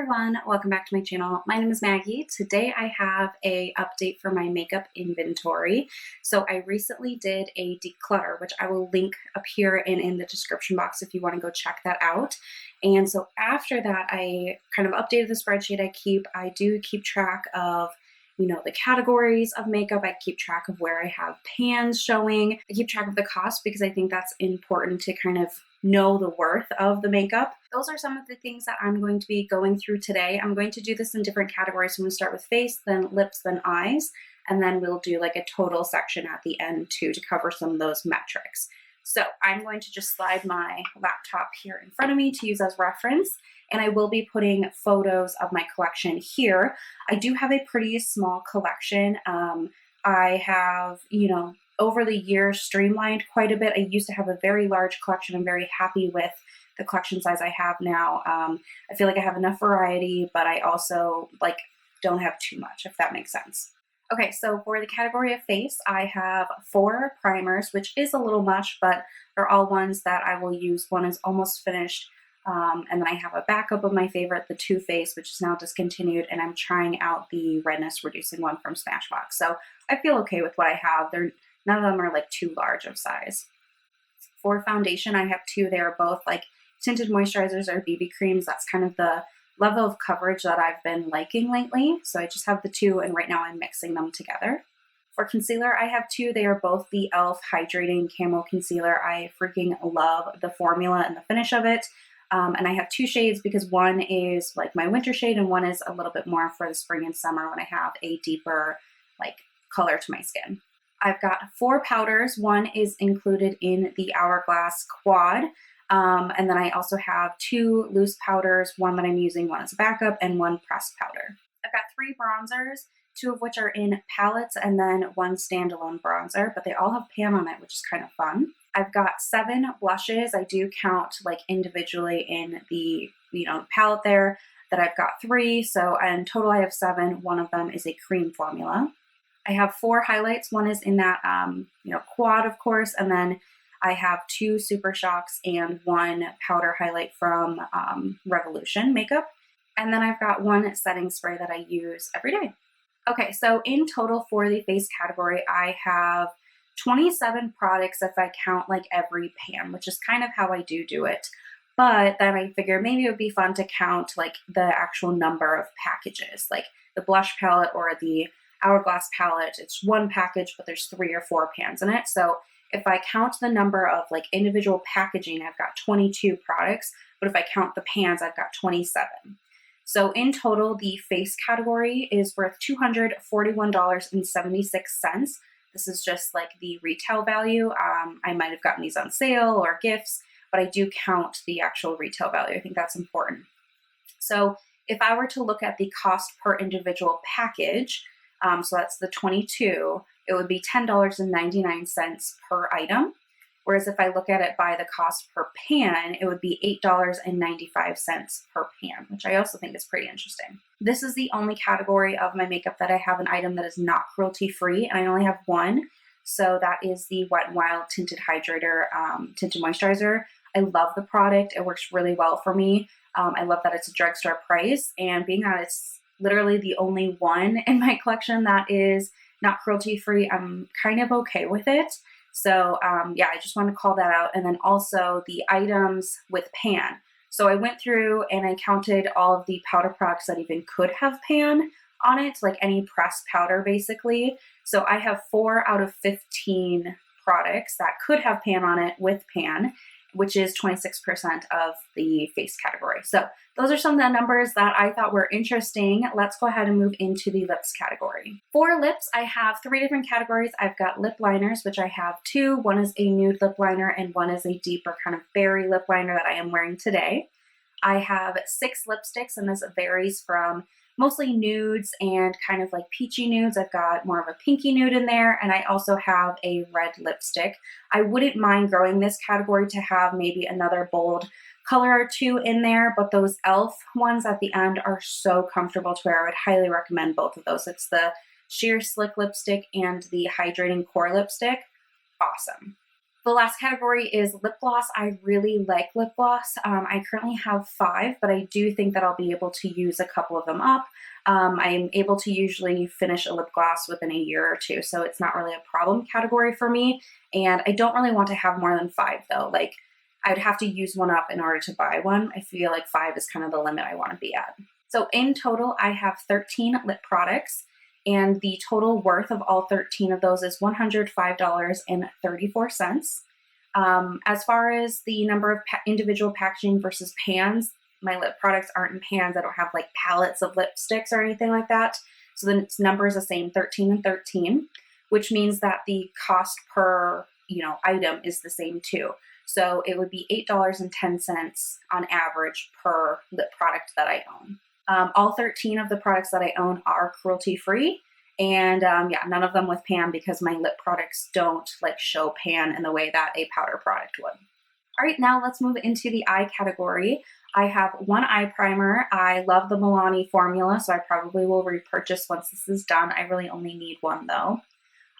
everyone, welcome back to my channel. My name is Maggie. Today I have a update for my makeup inventory. So I recently did a declutter, which I will link up here and in the description box if you want to go check that out. And so after that, I kind of updated the spreadsheet I keep. I do keep track of the categories of makeup. I keep track of where I have pans showing. I keep track of the cost because I think that's important to kind of know the worth of the makeup. Those are some of the things that I'm going to be going through today. I'm going to do this in different categories. So I'm going to start with face, then lips, then eyes, and then we'll do like a total section at the end too to cover some of those metrics. So I'm going to just slide my laptop here in front of me to use as reference, and I will be putting photos of my collection here. I do have a pretty small collection. I have, over the years streamlined quite a bit. I used to have a very large collection. I'm very happy with the collection size I have now. I feel like I have enough variety, but I also don't have too much, if that makes sense. Okay, so for the category of face, I have 4 primers, which is a little much, but they're all ones that I will use. One is almost finished, and then I have a backup of my favorite, the Too Faced, which is now discontinued, and I'm trying out the redness reducing one from Smashbox. So I feel okay with what I have. None of them are too large of size. For foundation, I have 2. They are both tinted moisturizers or BB creams. That's kind of the level of coverage that I've been liking lately. So I just have the 2, and right now I'm mixing them together. For concealer, I have 2. They are both the e.l.f. Hydrating Camo Concealer. I freaking love the formula and the finish of it. And I have 2 shades because one is my winter shade and one is a little bit more for the spring and summer when I have a deeper color to my skin. I've got 4 powders. One is included in the Hourglass Quad. And then I also have 2 loose powders, one that I'm using, one as a backup, and 1 pressed powder. I've got 3 bronzers, 2 of which are in palettes, and then 1 standalone bronzer, but they all have pan on it, which is kind of fun. I've got 7 blushes. I do count individually in the palette there that I've got 3. So in total I have 7. One of them is a cream formula. I have 4 highlights. One is in that quad, of course, and then I have 2 Super Shocks and 1 powder highlight from Revolution Makeup. And then I've got 1 setting spray that I use every day. Okay, so in total for the face category, I have 27 products if I count every pan, which is kind of how I do it. But then I figure maybe it would be fun to count the actual number of packages, the blush palette or the Hourglass palette. It's 1 package, but there's 3 or 4 pans in it. So if I count the number of individual packaging, I've got 22 products, but if I count the pans, I've got 27. So in total, the face category is worth $241.76. This is just the retail value. I might have gotten these on sale or gifts, but I do count the actual retail value. I think that's important. So if I were to look at the cost per individual package, so that's the 22, it would be $10.99 per item. Whereas if I look at it by the cost per pan, it would be $8.95 per pan, which I also think is pretty interesting. This is the only category of my makeup that I have an item that is not cruelty-free, and I only have 1. So that is the Wet n Wild Tinted Hydrator Tinted Moisturizer. I love the product. It works really well for me. I love that it's a drugstore price, and being that it's literally the only one in my collection that is not cruelty-free, I'm kind of okay with it. So yeah, I just want to call that out. And then also the items with pan. So I went through and I counted all of the powder products that even could have pan on it, any pressed powder basically. So I have 4 out of 15 products that could have pan on it with pan, which is 26% of the face category. So those are some of the numbers that I thought were interesting. Let's go ahead and move into the lips category. For lips, I have 3 different categories. I've got lip liners, which I have 2. One is a nude lip liner and one is a deeper kind of berry lip liner that I am wearing today. I have 6 lipsticks, and this varies from mostly nudes and kind of peachy nudes. I've got more of a pinky nude in there, and I also have a red lipstick. I wouldn't mind growing this category to have maybe another bold color or 2 in there, but those e.l.f. ones at the end are so comfortable to wear. I would highly recommend both of those. It's the Sheer Slick lipstick and the Hydrating Core lipstick. Awesome. The last category is lip gloss. I really like lip gloss. I currently have 5, but I do think that I'll be able to use a couple of them up. I'm able to usually finish a lip gloss within a year or 2, so it's not really a problem category for me. And I don't really want to have more than 5 though. Like, I'd have to use one up in order to buy one. I feel like 5 is kind of the limit I want to be at. So in total, I have 13 lip products, and the total worth of all 13 of those is $105.34. As far as the number of individual packaging versus pans, my lip products aren't in pans. I don't have like pallets of lipsticks or anything like that. So the number is the same, 13 and 13, which means that the cost per item is the same too. So it would be $8.10 on average per lip product that I own. All 13 of the products that I own are cruelty-free, and yeah, none of them with pan because my lip products don't like show pan in the way that a powder product would. All right, now let's move into the eye category. I have one eye primer. I love the Milani formula, so I probably will repurchase once this is done. I really only need one though.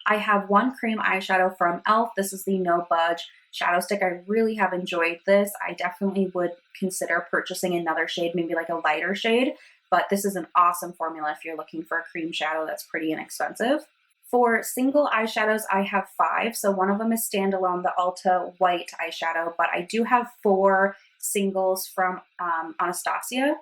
I have one cream eyeshadow from e.l.f. This is the No Budge Shadow Stick. I really have enjoyed this. I definitely would consider purchasing another shade, maybe like a lighter shade, but this is an awesome formula if you're looking for a cream shadow that's pretty inexpensive. For single eyeshadows, I have 5. So one of them is standalone, the Ulta White eyeshadow, but I do have 4 singles from Anastasia.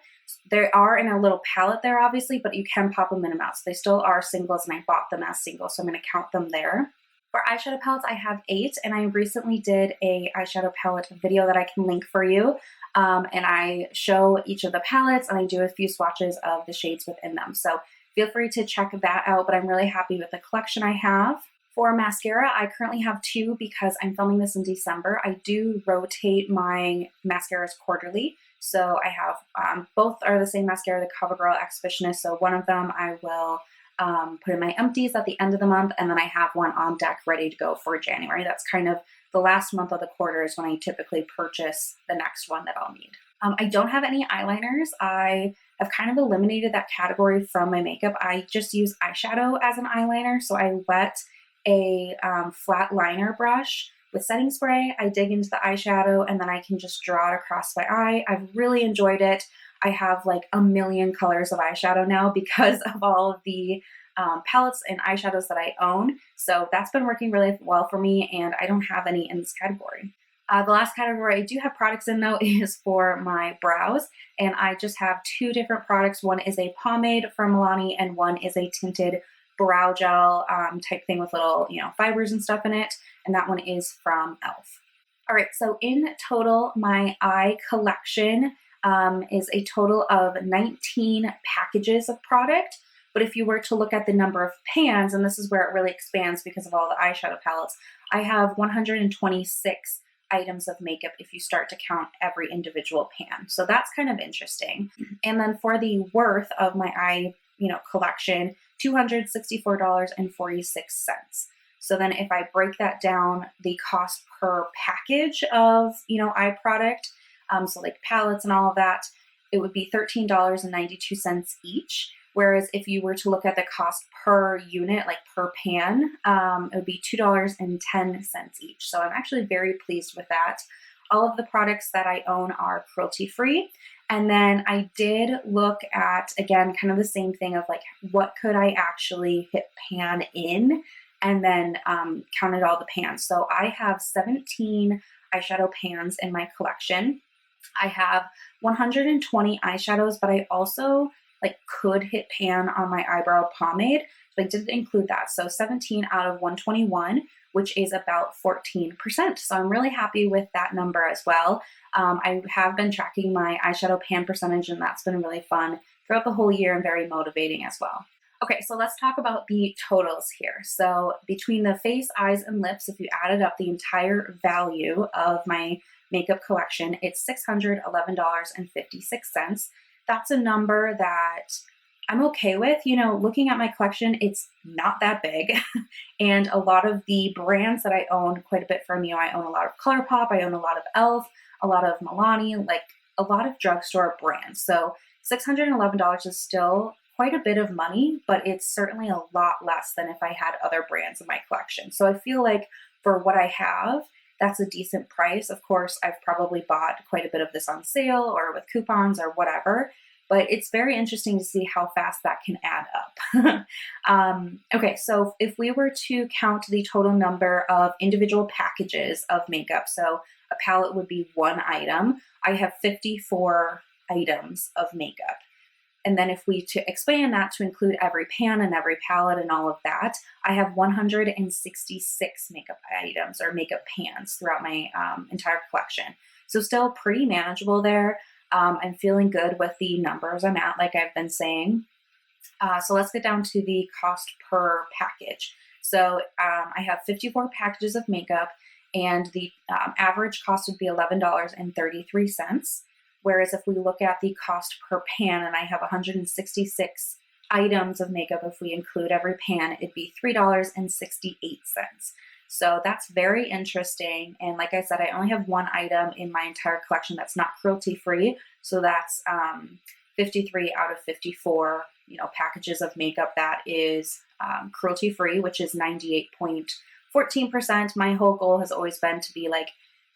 They are in a little palette there, obviously, but you can pop them in and out. So they still are singles, and I bought them as singles, so I'm going to count them there. For eyeshadow palettes, I have 8, and I recently did a eyeshadow palette video that I can link for you. And I show each of the palettes, and I do a few swatches of the shades within them. So feel free to check that out, but I'm really happy with the collection I have. For mascara, I currently have 2 because I'm filming this in December. I do rotate my mascaras quarterly. So I have, both are the same mascara, the CoverGirl Exhibitionist. So one of them I will put in my empties at the end of the month, and then I have one on deck ready to go for January. That's kind of the last month of the quarter is when I typically purchase the next one that I'll need. I don't have any eyeliners. I have kind of eliminated that category from my makeup. I just use eyeshadow as an eyeliner. So I wet a flat liner brush with setting spray. I dig into the eyeshadow, and then I can just draw it across my eye. I've really enjoyed it. I have like a million colors of eyeshadow now because of all of the palettes and eyeshadows that I own. So that's been working really well for me, and I don't have any in this category. The last category I do have products in though is for my brows, and I just have 2 different products. One is a pomade from Milani, and one is a tinted brow gel type thing with little fibers and stuff in it, and that one is from e.l.f. All right, so in total, my eye collection is a total of 19 packages of product. But if you were to look at the number of pans, and this is where it really expands because of all the eyeshadow palettes, I have 126 items of makeup if you start to count every individual pan. So that's kind of interesting. And then for the worth of my eye, collection, $264.46. So then if I break that down, the cost per package of, eye product, so like palettes and all of that, it would be $13.92 each. Whereas if you were to look at the cost per unit, like per pan, it would be $2.10 each. So I'm actually very pleased with that. All of the products that I own are cruelty-free. And then I did look at, again, kind of the same thing of like, what could I actually hit pan in? And then counted all the pans. So I have 17 eyeshadow pans in my collection. I have 120 eyeshadows, but I also could hit pan on my eyebrow pomade. So I didn't include that. So 17 out of 121, which is about 14%. So I'm really happy with that number as well. I have been tracking my eyeshadow pan percentage, and that's been really fun throughout the whole year and very motivating as well. Okay, so let's talk about the totals here. So between the face, eyes, and lips, if you added up the entire value of my makeup collection, it's $611.56. That's a number that I'm okay with. Looking at my collection, it's not that big. And a lot of the brands that I own quite a bit from, I own a lot of ColourPop, I own a lot of e.l.f., a lot of Milani, like a lot of drugstore brands. So $611 is still quite a bit of money, but it's certainly a lot less than if I had other brands in my collection. So I feel like for what I have, that's a decent price. Of course, I've probably bought quite a bit of this on sale or with coupons or whatever, but it's very interesting to see how fast that can add up. Okay, so if we were to count the total number of individual packages of makeup, so a palette would be one item, I have 54 items of makeup. And then if we to expand that to include every pan and every palette and all of that, I have 166 makeup items or makeup pans throughout my entire collection. So still pretty manageable there. I'm feeling good with the numbers I'm at, like I've been saying. So let's get down to the cost per package. So I have 54 packages of makeup, and the average cost would be $11.33. Whereas if we look at the cost per pan, and I have 166 items of makeup, if we include every pan, it'd be $3.68. So that's very interesting. And like I said, I only have one item in my entire collection that's not cruelty-free. So that's 53 out of 54, packages of makeup that is cruelty-free, which is 98.14%. My whole goal has always been to be like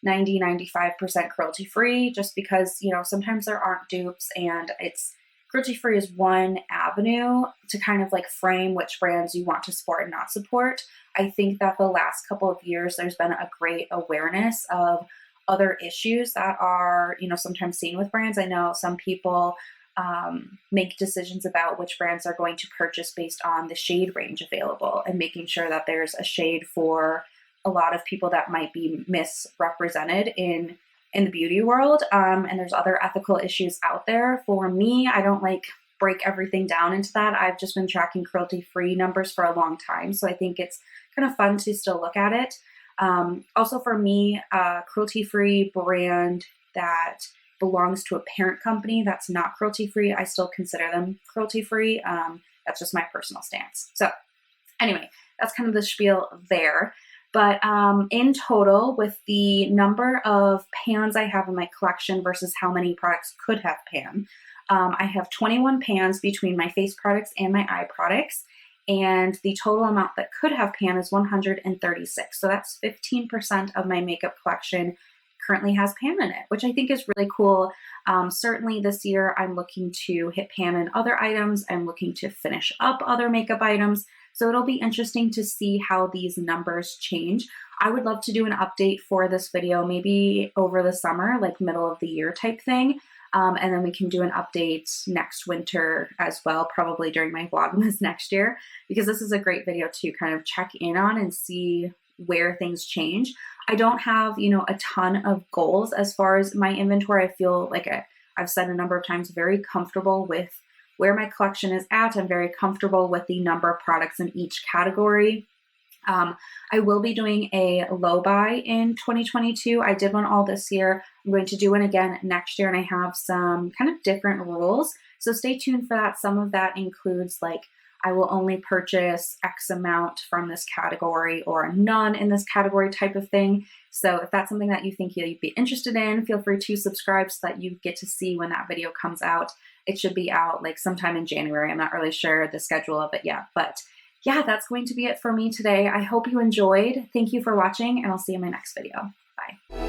90-95% cruelty free, just because sometimes there aren't dupes, and it's cruelty free is one avenue to kind of like frame which brands you want to support and not support. I think that the last couple of years there's been a great awareness of other issues that are sometimes seen with brands. I know some people make decisions about which brands are going to purchase based on the shade range available, and making sure that there's a shade for a lot of people that might be misrepresented in the beauty world. And there's other ethical issues out there. For me, I don't break everything down into that. I've just been tracking cruelty-free numbers for a long time. So I think it's kind of fun to still look at it. Also for me, a cruelty-free brand that belongs to a parent company that's not cruelty-free, I still consider them cruelty-free. That's just my personal stance. So anyway, that's kind of the spiel there. But in total, with the number of pans I have in my collection versus how many products could have pan, I have 21 pans between my face products and my eye products. And the total amount that could have pan is 136. So that's 15% of my makeup collection currently has pan in it, which I think is really cool. Certainly this year, I'm looking to hit pan in other items. I'm looking to finish up other makeup items. So it'll be interesting to see how these numbers change. I would love to do an update for this video, maybe over the summer, like middle of the year type thing. And then we can do an update next winter as well, probably during my Vlogmas next year, because this is a great video to kind of check in on and see where things change. I don't have, a ton of goals as far as my inventory. I feel like I've said a number of times, very comfortable with where my collection is at. I'm very comfortable with the number of products in each category. I will be doing a low buy in 2022. I did one all this year. I'm going to do one again next year, and I have some kind of different rules. So stay tuned for that. Some of that includes I will only purchase X amount from this category or none in this category type of thing. So if that's something that you think you'd be interested in, feel free to subscribe so that you get to see when that video comes out. It should be out sometime in January. I'm not really sure the schedule of it yet, but yeah, that's going to be it for me today. I hope you enjoyed. Thank you for watching, and I'll see you in my next video. Bye.